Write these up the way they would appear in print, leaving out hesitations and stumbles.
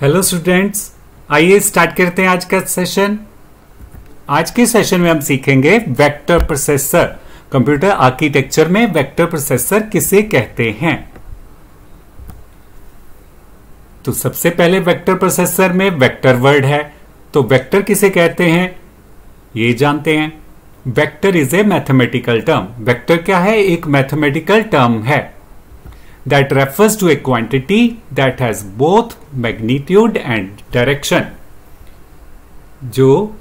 Hello students, आइए start करते हैं आज का सेशन। आज के सेशन में हम सीखेंगे वेक्टर प्रोसेसर। कंप्यूटर आर्किटेक्चर में वेक्टर प्रोसेसर किसे कहते हैं। तो सबसे पहले वेक्टर प्रोसेसर में वेक्टर वर्ड है, तो वेक्टर किसे कहते हैं ये जानते हैं। Vector is a mathematical term. Vector क्या है? एक मैथमेटिकल टर्म है that refers to a quantity that has both magnitude and direction। जो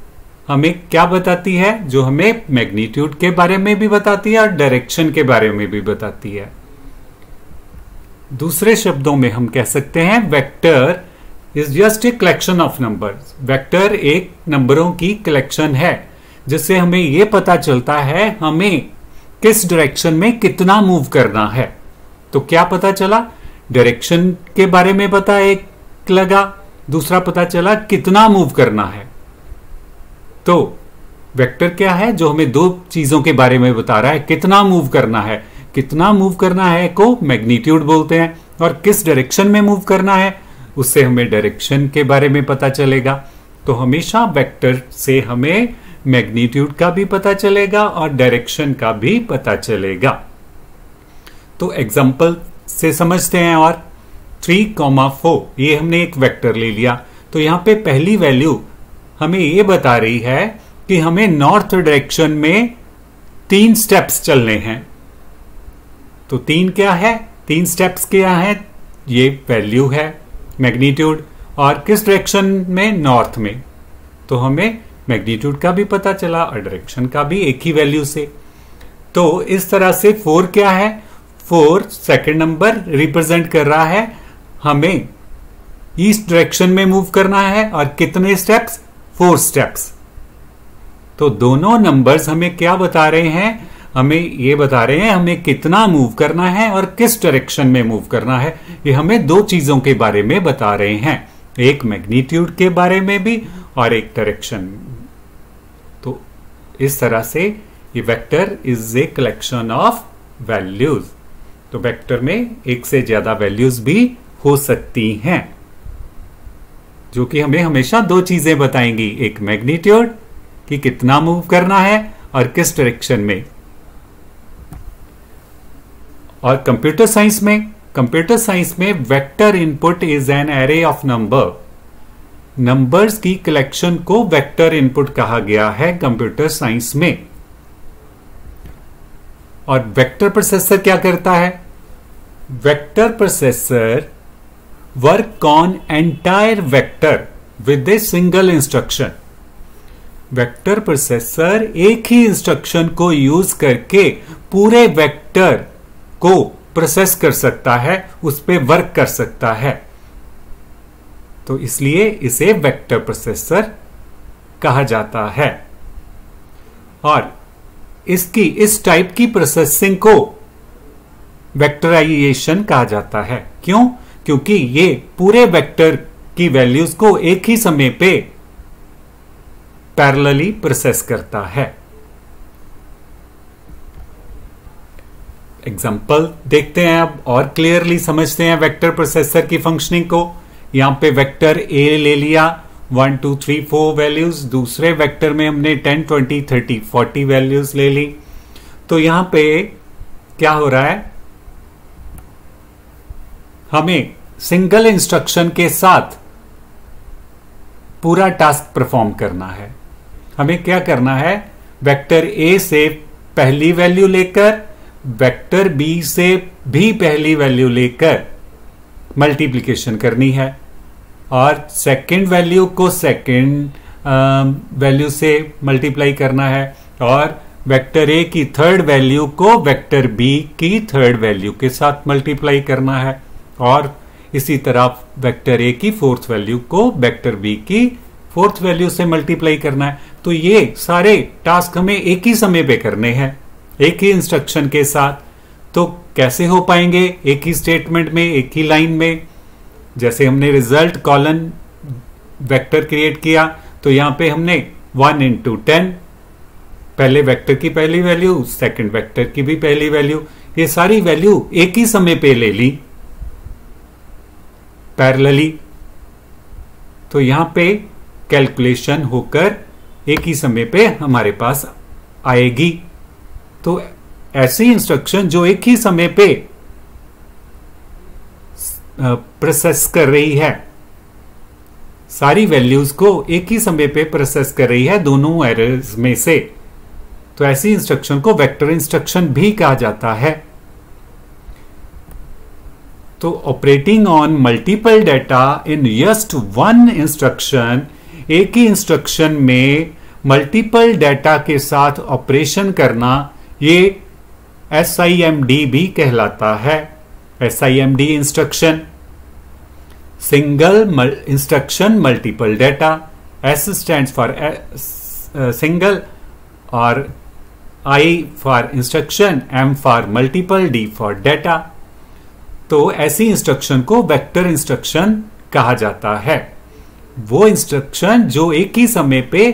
हमें क्या बताती है? जो हमें मैग्नीट्यूड के बारे में भी बताती है और डायरेक्शन के बारे में भी बताती है। दूसरे शब्दों में हम कह सकते हैं vector is just a collection of numbers. Vector एक नंबरों की कलेक्शन है जिससे हमें यह पता चलता है हमें किस डायरेक्शन में कितना मूव करना है। तो क्या पता चला? डायरेक्शन के बारे में पता एक लगा, दूसरा पता चला कितना मूव करना है। तो वेक्टर क्या है? जो हमें दो चीजों के बारे में बता रहा है, कितना मूव करना है। कितना मूव करना है को मैग्नीट्यूड बोलते हैं, और किस डायरेक्शन में मूव करना है उससे हमें डायरेक्शन के बारे में पता चलेगा। तो हमेशा वेक्टर से हमें मैग्नीट्यूड का भी पता चलेगा और डायरेक्शन का भी पता चलेगा। तो एग्जाम्पल से समझते हैं। और 3,4 ये हमने एक वेक्टर ले लिया, तो यहां पे पहली वैल्यू हमें ये बता रही है कि हमें नॉर्थ डायरेक्शन में 3 स्टेप्स चलने हैं। तो 3 क्या है? 3 स्टेप्स क्या है? ये वैल्यू है मैग्नीट्यूड, और किस डायरेक्शन में? नॉर्थ में। तो हमें मैग्नीट्यूड का भी पता चला और डायरेक्शन का भी एक ही वैल्यू से। तो इस तरह से 4 क्या है? 4 सेकंड नंबर रिप्रेजेंट कर रहा है हमें ईस्ट डायरेक्शन में मूव करना है, और कितने स्टेप्स? 4 स्टेप्स। तो दोनों नंबर्स हमें क्या बता रहे हैं? हमें ये बता रहे हैं हमें कितना मूव करना है और किस डायरेक्शन में मूव करना है। ये हमें दो चीजों के बारे में बता रहे हैं, एक मैग्नीट्यूड के बारे में भी और एक डायरेक्शन। तो इस तरह से ये vector is a collection of values. तो वेक्टर में एक से ज्यादा वैल्यूज भी हो सकती हैं, जो कि हमें हमेशा दो चीजें बताएंगी, एक मैग्नीट्यूड कि कितना मूव करना है और किस डायरेक्शन में। और कंप्यूटर साइंस में vector input is an array of number. Numbers की कलेक्शन को वेक्टर इनपुट कहा गया है कंप्यूटर साइंस में। और वेक्टर प्रोसेसर क्या करता है? Vector processor work on entire vector with a single instruction. Vector processor एक ही इंस्ट्रक्शन को यूज करके पूरे वेक्टर को प्रोसेस कर सकता है, उस पर वर्क कर सकता है। तो इसलिए इसे वेक्टर प्रोसेसर कहा जाता है। और इस टाइप की प्रोसेसिंग को वेक्टराइजेशन कहा जाता है। क्यों? क्योंकि ये पूरे वेक्टर की वैल्यूज को एक ही समय पे पैरेलली प्रोसेस करता है। एग्जांपल देखते हैं अब और क्लियरली समझते हैं वेक्टर प्रोसेसर की फंक्शनिंग को। यहां पे वेक्टर ए ले लिया, 1 2 3 4 वैल्यूज। दूसरे वेक्टर में हमने 10 20 30 40 वैल्यूज ले ली। तो यहां पे क्या हो रहा है? हमें सिंगल इंस्ट्रक्शन के साथ पूरा टास्क परफॉर्म करना है। हमें क्या करना है? वेक्टर ए से पहली वैल्यू लेकर वेक्टर बी से भी पहली वैल्यू लेकर मल्टीप्लिकेशन करनी है, और सेकंड वैल्यू को सेकंड वैल्यू से मल्टीप्लाई करना है, और वेक्टर ए की थर्ड वैल्यू को वेक्टर बी की थर्ड वैल्यू के साथ मल्टीप्लाई करना है, और इसी तरह वेक्टर ए की फोर्थ वैल्यू को वेक्टर बी की फोर्थ वैल्यू से मल्टीप्लाई करना है। तो ये सारे टास्क हमें एक ही समय पे करने हैं, एक ही इंस्ट्रक्शन के साथ। तो कैसे हो पाएंगे? एक ही स्टेटमेंट में, एक ही लाइन में। जैसे हमने रिजल्ट कॉलन वेक्टर क्रिएट किया, तो यहां पे हमने 1 into 10, पहले वेक्टर की पहली वैल्यू, सेकंड वेक्टर की भी पहली वैल्यू, ये सारी वैल्यू एक ही समय पे ले ली पैरेलली। तो यहां पे कैलकुलेशन होकर एक ही समय पे हमारे पास आएगी। तो ऐसी इंस्ट्रक्शन जो एक ही समय पे प्रोसेस कर रही है, सारी वैल्यूज को एक ही समय पे प्रोसेस कर रही है दोनों एरर्स में से, तो ऐसी इंस्ट्रक्शन को वेक्टर इंस्ट्रक्शन भी कहा जाता है। तो operating on multiple data in just one instruction, एक ही इंस्ट्रक्शन में मल्टीपल डेटा के साथ ऑपरेशन करना, ये SIMD भी कहलाता है। SIMD instruction, single instruction multiple data. S stands for single और I for instruction, M for multiple, D for data. तो ऐसी इंस्ट्रक्शन को वेक्टर इंस्ट्रक्शन कहा जाता है। वो इंस्ट्रक्शन जो एक ही समय पे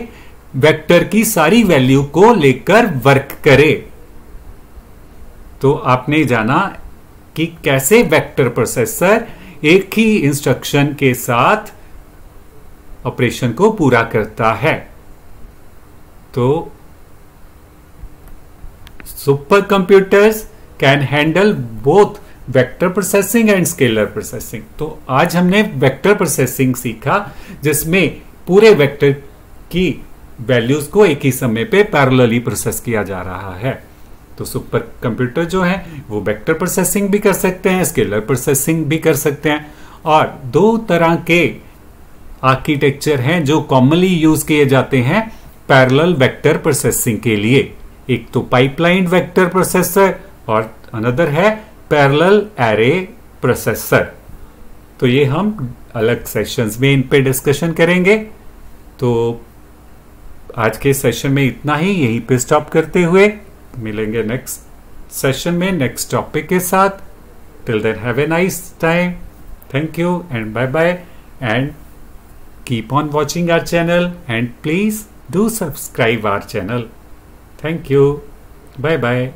वेक्टर की सारी वैल्यू को लेकर वर्क करे। तो आपने जाना कि कैसे वेक्टर प्रोसेसर एक ही इंस्ट्रक्शन के साथ ऑपरेशन को पूरा करता है। तो super computers can handle both vector processing and scalar processing. तो आज हमने वेक्टर प्रोसेसिंग सीखा, जिसमें पूरे वेक्टर की वैल्यूज को एक ही समय पे पैरेलली प्रोसेस किया जा रहा है। तो सुपर कंप्यूटर जो है वो वेक्टर प्रोसेसिंग भी कर सकते हैं, स्केलर प्रोसेसिंग भी कर सकते हैं। और दो तरह के आर्किटेक्चर हैं जो कॉमनली यूज किए जाते हैं पैरेलल वेक्टर प्रोसेसिंग के लिए। एक तो पाइपलाइन वेक्टर प्रोसेसर और अनदर है पैरेलल एरे प्रोसेसर। तो ये हम अलग सेशंस में इन पे डिस्कशन करेंगे। तो आज के सेशन में इतना ही, यहीं पे स्टॉप करते हुए मिलेंगे नेक्स्ट सेशन में नेक्स्ट टॉपिक के साथ। Till then have a nice time, thank you and bye bye, and keep on watching our channel and please do subscribe our channel. Thank you, bye bye.